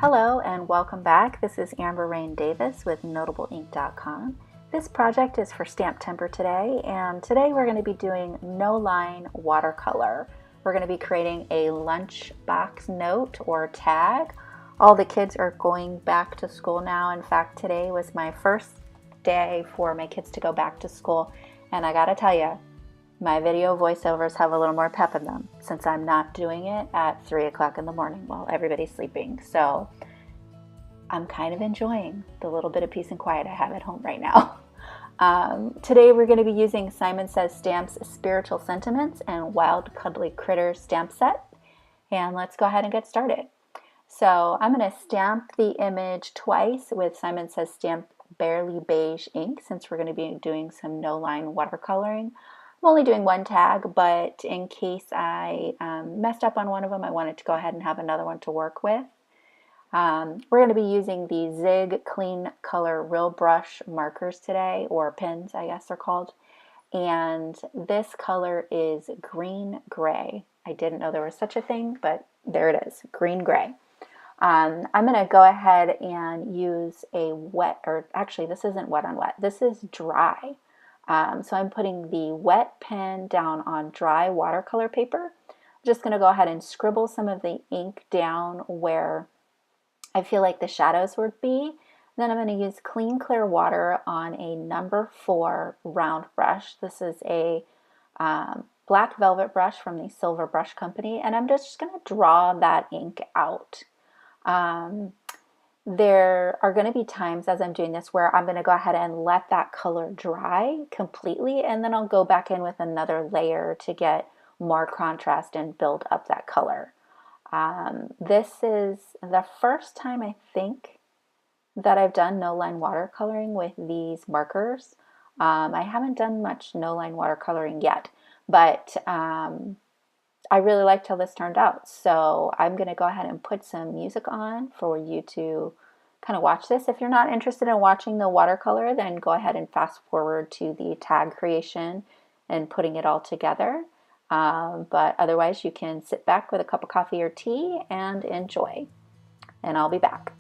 Hello and welcome back. This is Amber Rain Davis with NotableInk.com. This project is for STAMPtember today, and today we're going to be doing no-line watercolor. We're going to be creating a lunchbox note or tag. All the kids are going back to school now. In fact, today was my first day for my kids to go back to school, and I gotta tell you, my video voiceovers have a little more pep in them since I'm not doing it at 3 o'clock in the morning while everybody's sleeping. So I'm kind of enjoying the little bit of peace and quiet I have at home right now. Today we're going to be using Simon Says Stamps Spiritual Sentiments and Wild Cuddly Critters stamp set. And let's go ahead and get started. So I'm going to stamp the image twice with Simon Says Stamp Barely Beige ink since we're going to be doing some no-line watercoloring. I'm only doing one tag, but in case I messed up on one of them, I wanted to go ahead and have another one to work with. We're going to be using the Zig Clean Color Real Brush markers today, or pens, I guess they're called. And this color is green gray. I didn't know there was such a thing, but there it is, green gray. I'm going to go ahead and use a wet, or actually this isn't wet on wet, this is dry. So I'm putting the wet pen down on dry watercolor paper. I'm just going to go ahead and scribble some of the ink down where I feel like the shadows would be. Then I'm going to use clean clear water on a number 4 round brush. This is a black velvet brush from the Silver Brush Company, and I'm just going to draw that ink out. There are going to be times as I'm doing this where I'm going to go ahead and let that color dry completely, and then I'll go back in with another layer to get more contrast and build up that color. This is the first time I think that I've done no-line watercoloring with these markers. I haven't done much no-line watercoloring yet, but I really liked how this turned out. So I'm going to go ahead and put some music on for you to kind of watch this. If you're not interested in watching the watercolor, then go ahead and fast forward to the tag creation and putting it all together. But otherwise you can sit back with a cup of coffee or tea and enjoy. And I'll be back.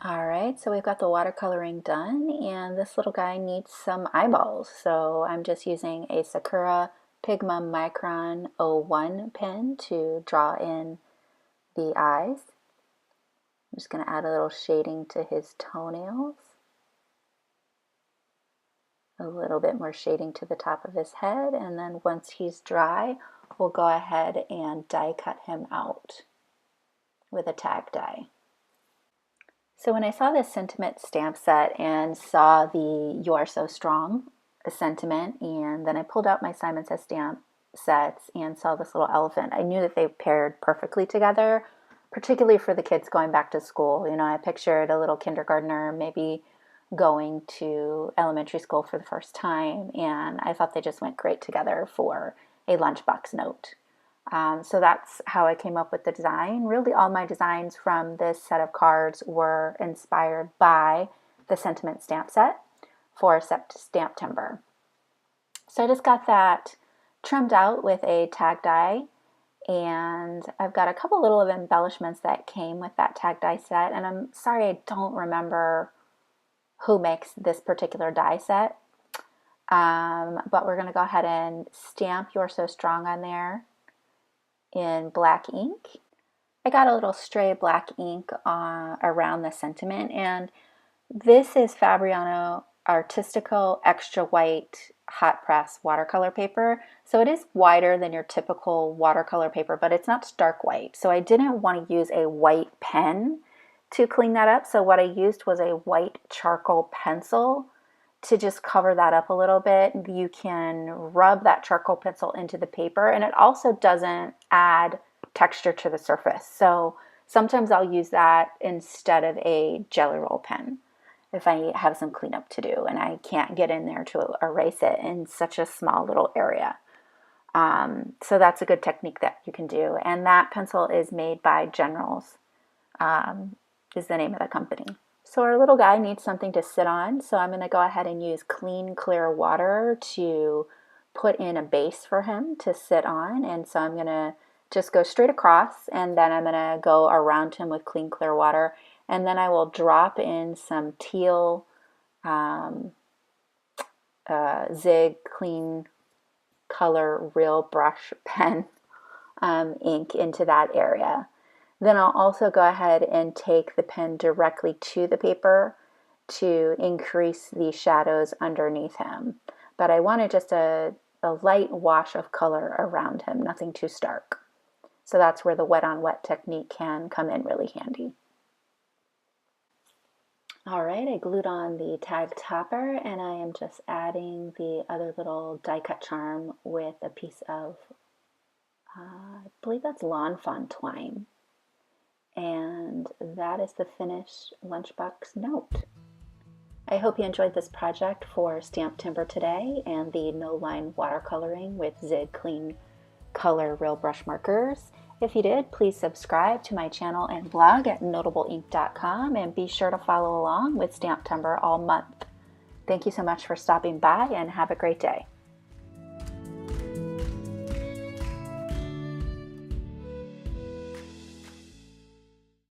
Alright, so we've got the watercoloring done, and this little guy needs some eyeballs. So I'm just using a Sakura Pigma Micron 01 pen to draw in the eyes. I'm just going to add a little shading to his toenails. A little bit more shading to the top of his head, and then once he's dry, we'll go ahead and die cut him out with a tag die. So when I saw this sentiment stamp set and saw the "You Are So Strong" sentiment, and then I pulled out my Simon Says stamp sets and saw this little elephant, I knew that they paired perfectly together, particularly for the kids going back to school. You know, I pictured a little kindergartner maybe going to elementary school for the first time, and I thought they just went great together for a lunchbox note. So that's how I came up with the design. Really, all my designs from this set of cards were inspired by the sentiment stamp set for STAMPtember. So I just got that trimmed out with a tag die, and I've got a couple little of embellishments that came with that tag die set, and I'm sorry I don't remember who makes this particular die set, but we're going to go ahead and stamp "You're So Strong" on there in black ink. I got a little stray black ink around the sentiment, and this is Fabriano Artistico Extra White Hot Press watercolor paper. So it is wider than your typical watercolor paper, but it's not stark white. So I didn't want to use a white pen to clean that up. So what I used was a white charcoal pencil to just cover that up a little bit. You can rub that charcoal pencil into the paper, and it also doesn't add texture to the surface. So sometimes I'll use that instead of a jelly roll pen if I have some cleanup to do and I can't get in there to erase it in such a small little area. So that's a good technique that you can do. And that pencil is made by Generals, is the name of the company. So our little guy needs something to sit on, so I'm going to go ahead and use clean, clear water to put in a base for him to sit on. And so I'm going to just go straight across, and then I'm going to go around him with clean, clear water. And then I will drop in some teal Zig Clean Color Real Brush Pen ink into that area. Then I'll also go ahead and take the pen directly to the paper to increase the shadows underneath him. But I wanted just a light wash of color around him, nothing too stark. So that's where the wet on wet technique can come in really handy. Alright, I glued on the tag topper, and I am just adding the other little die cut charm with a piece of, I believe that's lawn fawn twine. And that is the finished lunchbox note. I hope you enjoyed this project for STAMPtember today and the no-line watercoloring with Zig Clean Color Real Brush Markers. If you did, please subscribe to my channel and blog at notableink.com, and be sure to follow along with STAMPtember all month. Thank you so much for stopping by, and have a great day.